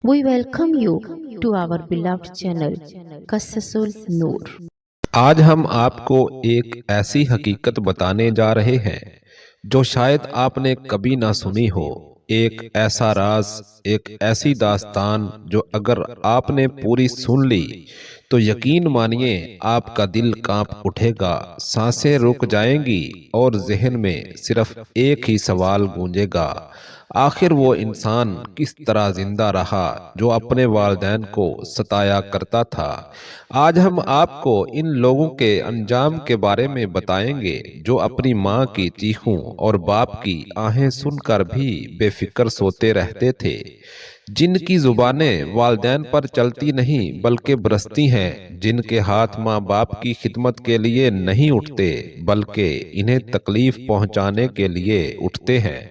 We welcome you to our beloved channel, Qassasul Noor. آج ہم آپ کو ایک ایسی حقیقت بتانے جا رہے ہیں جو شاید آپ نے کبھی نہ سنی ہو۔ ایک ایسا راز، ایک ایسی داستان جو اگر آپ نے پوری سن لی تو یقین مانیے آپ کا دل کانپ اٹھے گا، سانسیں رک جائیں گی اور ذہن میں صرف ایک ہی سوال گونجے گا: آخر وہ انسان کس طرح زندہ رہا جو اپنے والدین کو ستایا کرتا تھا؟ آج ہم آپ کو ان لوگوں کے انجام کے بارے میں بتائیں گے جو اپنی ماں کی چیخوں اور باپ کی آہیں سن کر بھی بے فکر سوتے رہتے تھے، جن کی زبانیں والدین پر چلتی نہیں بلکہ برستی ہیں، جن کے ہاتھ ماں باپ کی خدمت کے لیے نہیں اٹھتے بلکہ انہیں تکلیف پہنچانے کے لیے اٹھتے ہیں۔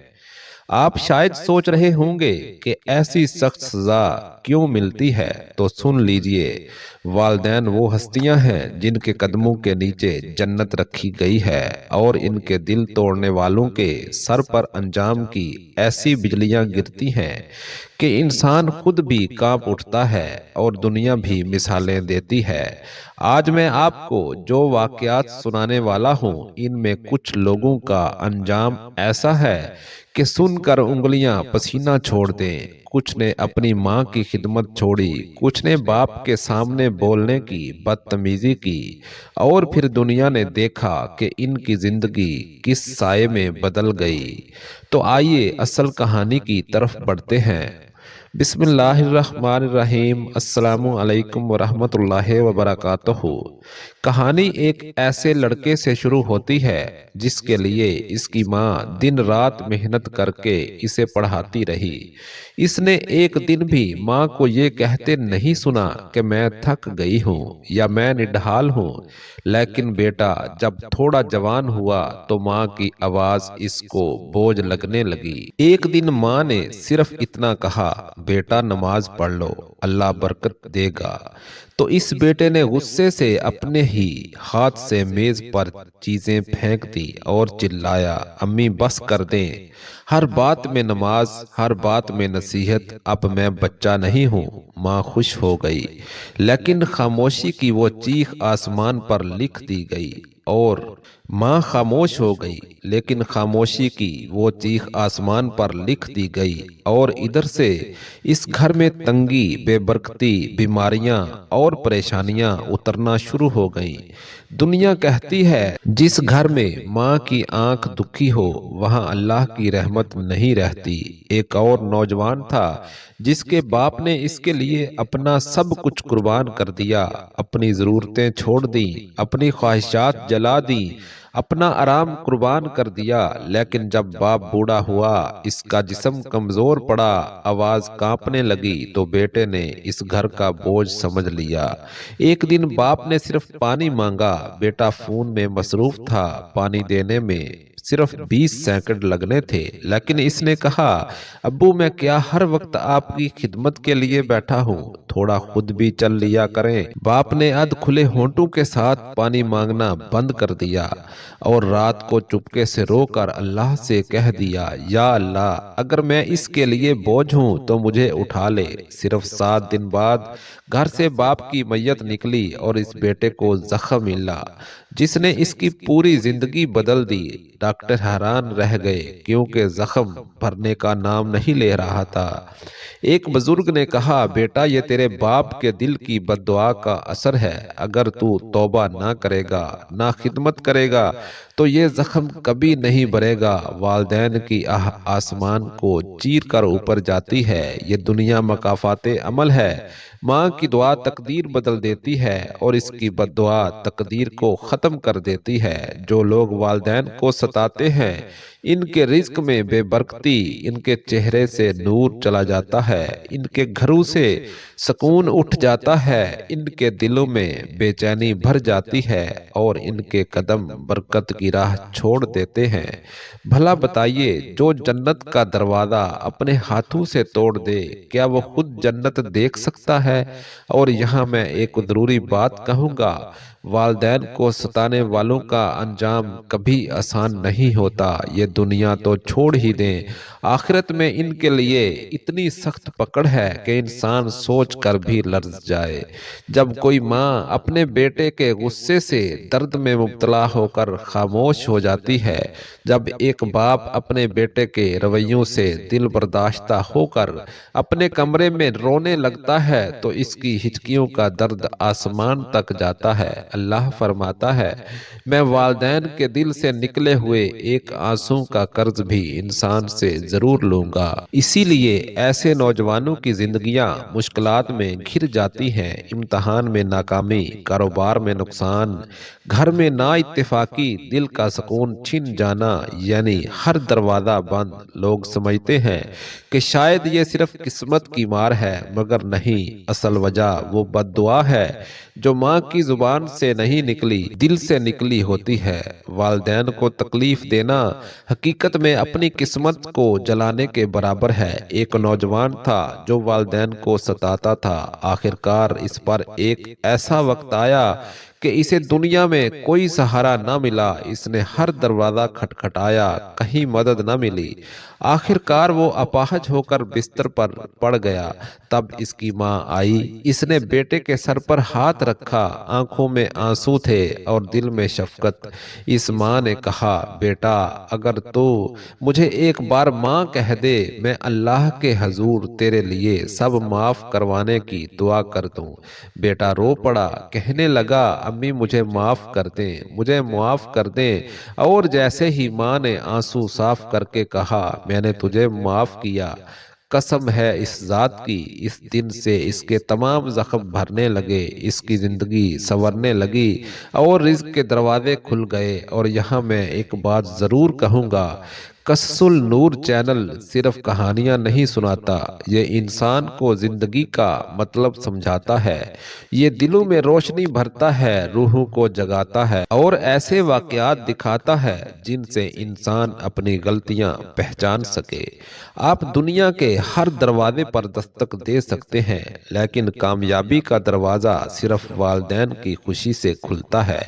آپ شاید سوچ رہے ہوں گے کہ ایسی سخت سزا کیوں ملتی ہے، تو سن لیجئے۔ والدین وہ ہستیاں ہیں جن کے قدموں کے نیچے جنت رکھی گئی ہے، اور ان کے دل توڑنے والوں کے سر پر انجام کی ایسی بجلیاں گرتی ہیں کہ انسان خود بھی کانپ اٹھتا ہے اور دنیا بھی مثالیں دیتی ہے۔ آج میں آپ کو جو واقعات سنانے والا ہوں، ان میں کچھ لوگوں کا انجام ایسا ہے کہ سن کر انگلیاں پسینہ چھوڑ دیں۔ کچھ نے اپنی ماں کی خدمت چھوڑی، کچھ نے باپ کے سامنے بولنے کی بدتمیزی کی، اور پھر دنیا نے دیکھا کہ ان کی زندگی کس سائے میں بدل گئی۔ تو آئیے اصل کہانی کی طرف بڑھتے ہیں۔ بسم اللہ الرحمن الرحیم۔ السلام علیکم ورحمۃ اللہ وبرکاتہ۔ کہانی ایک ایسے لڑکے سے شروع ہوتی ہے جس کے لیے اس کی ماں دن رات محنت کر کے اسے پڑھاتی رہی۔ اس نے ایک دن بھی ماں کو یہ کہتے نہیں سنا کہ میں تھک گئی ہوں یا میں نڈھال ہوں، لیکن بیٹا جب تھوڑا جوان ہوا تو ماں کی آواز اس کو بوجھ لگنے لگی۔ ایک دن ماں نے صرف اتنا کہا: بیٹا نماز پڑھ لو، اللہ برکت دے گا۔ تو اس بیٹے نے غصے سے اپنے ہی ہاتھ سے میز پر چیزیں پھینک دی اور چلایا: امی بس کر دیں، ہر بات میں نماز، ہر بات میں نصیحت، اب میں بچہ نہیں ہوں۔ ماں خوش ہو گئی، لیکن خاموشی کی وہ چیخ آسمان پر لکھ دی گئی، اور ماں خاموش ہو گئی لیکن خاموشی کی وہ چیخ آسمان پر لکھ دی گئی، اور ادھر سے اس گھر میں تنگی، بے برکتی، بیماریاں اور پریشانیاں اترنا شروع ہو گئیں۔ دنیا کہتی ہے جس گھر میں ماں کی آنکھ دکھی ہو وہاں اللہ کی رحمت نہیں رہتی۔ ایک اور نوجوان تھا جس کے باپ نے اس کے لیے اپنا سب کچھ قربان کر دیا، اپنی ضرورتیں چھوڑ دیں، اپنی خواہشات جلا دیں، اپنا آرام قربان کر دیا، لیکن جب باپ بوڑھا ہوا، اس کا جسم کمزور پڑا، آواز کانپنے لگی، تو بیٹے نے اس گھر کا بوجھ سمجھ لیا۔ ایک دن باپ نے صرف پانی مانگا، بیٹا فون میں مصروف تھا، پانی دینے میں صرف 20 سیکنڈ لگنے تھے، لیکن اس نے کہا: ابو میں کیا ہر وقت آپ کی خدمت کے لیے بیٹھا ہوں، تھوڑا خود بھی چل لیا کریں۔ باپ نے ادھ کھلے ہونٹوں کے ساتھ پانی مانگنا بند کر دیا، اور رات کو چپکے سے رو کر اللہ سے کہہ دیا: یا اللہ، اگر میں اس کے لیے بوجھ ہوں تو مجھے اٹھا لے۔ صرف 7 دن بعد گھر سے باپ کی میت نکلی اور اس بیٹے کو زخم ملا جس نے اس کی پوری زندگی بدل دی۔ ڈاکٹر حیران رہ گئے کیونکہ زخم بھرنے کا نام نہیں لے رہا تھا۔ ایک بزرگ نے کہا: بیٹا یہ تیرے باپ کے دل کی بد دعا کا اثر ہے، اگر تو توبہ نہ کرے گا، نہ خدمت کرے گا تو یہ زخم کبھی نہیں بھرے گا۔ والدین کی آہ آسمان کو چیر کر اوپر جاتی ہے، یہ دنیا مکافات عمل ہے۔ ماں کی دعا تقدیر بدل دیتی ہے اور اس کی بد دعا تقدیر کو ختم کر دیتی ہے۔ جو لوگ والدین کو ستاتے ہیں ان کے رزق میں بے برکتی، ان کے چہرے سے نور چلا جاتا ہے، ان کے گھروں سے سکون اٹھ جاتا ہے، ان کے دلوں میں بے چینی بھر جاتی ہے، اور ان کے قدم برکت کی راہ چھوڑ دیتے ہیں۔ بھلا بتائیے، جو جنت کا دروازہ اپنے ہاتھوں سے توڑ دے کیا وہ خود جنت دیکھ سکتا ہے؟ اور یہاں میں ایک ضروری بات کہوں گا: والدین کو ستانے والوں کا انجام کبھی آسان نہیں ہوتا۔ یہ دنیا تو چھوڑ ہی دیں، آخرت میں ان کے لیے اتنی سخت پکڑ ہے کہ انسان سوچ کر بھی لرز جائے۔ جب کوئی ماں اپنے بیٹے کے غصے سے درد میں مبتلا ہو کر خاموش ہو جاتی ہے، جب ایک باپ اپنے بیٹے کے رویوں سے دل برداشتہ ہو کر اپنے کمرے میں رونے لگتا ہے تو اس کی ہچکیوں کا درد آسمان تک جاتا ہے۔ اللہ فرماتا ہے، میں والدین کے دل سے نکلے ہوئے ایک آنسو کا قرض بھی انسان سے ضرور لوں گا۔ اسی لیے ایسے نوجوانوں کی زندگیاں مشکلات میں گھر جاتی ہیں، امتحان میں ناکامی، کاروبار میں نقصان، گھر میں نا اتفاقی، دل کا سکون چھن جانا، یعنی ہر دروازہ بند۔ لوگ سمجھتے ہیں کہ شاید یہ صرف قسمت کی مار ہے، مگر نہیں، اصل وجہ وہ بد دعا ہے جو ماں کی زبان سے نہیں نکلی، دل سے نکلی ہوتی ہے۔ والدین کو تکلیف دینا حقیقت میں اپنی قسمت کو جلانے کے برابر ہے۔ ایک نوجوان تھا جو والدین کو ستاتا تھا، آخرکار اس پر ایک ایسا وقت آیا کہ اسے دنیا میں کوئی سہارا نہ ملا۔ اس نے ہر دروازہ کھٹکھٹایا، کہیں مدد نہ ملی۔ آخرکار وہ اپاہج ہو کر بستر پر پڑ گیا۔ تب اس کی ماں آئی، اس نے بیٹے کے سر پر ہاتھ رکھا، آنکھوں میں آنسو تھے اور دل میں شفقت۔ اس ماں نے کہا، بیٹا اگر تو مجھے ایک بار ماں کہہ دے، میں اللہ کے حضور تیرے لیے سب معاف کروانے کی دعا کر دوں۔ بیٹا رو پڑا، کہنے لگا، امی مجھے معاف کر دیں، مجھے معاف کر دیں۔ اور جیسے ہی ماں نے آنسو صاف کر کے کہا، میں نے تجھے معاف کیا، قسم ہے اس ذات کی، اس دن سے اس کے تمام زخم بھرنے لگے، اس کی زندگی سنورنے لگی اور رزق کے دروازے کھل گئے۔ اور یہاں میں ایک بات ضرور کہوں گا، قصص النور چینل صرف کہانیاں نہیں سناتا، یہ انسان کو زندگی کا مطلب سمجھاتا ہے، یہ دلوں میں روشنی بھرتا ہے، روحوں کو جگاتا ہے اور ایسے واقعات دکھاتا ہے جن سے انسان اپنی غلطیاں پہچان سکے۔ آپ دنیا کے ہر دروازے پر دستک دے سکتے ہیں، لیکن کامیابی کا دروازہ صرف والدین کی خوشی سے کھلتا ہے۔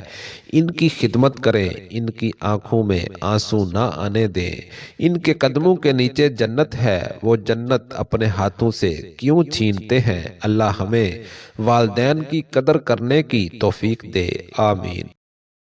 ان کی خدمت کریں، ان کی آنکھوں میں آنسو نہ آنے دیں، ان کے قدموں کے نیچے جنت ہے، وہ جنت اپنے ہاتھوں سے کیوں چھینتے ہیں؟ اللہ ہمیں والدین کی قدر کرنے کی توفیق دے، آمین۔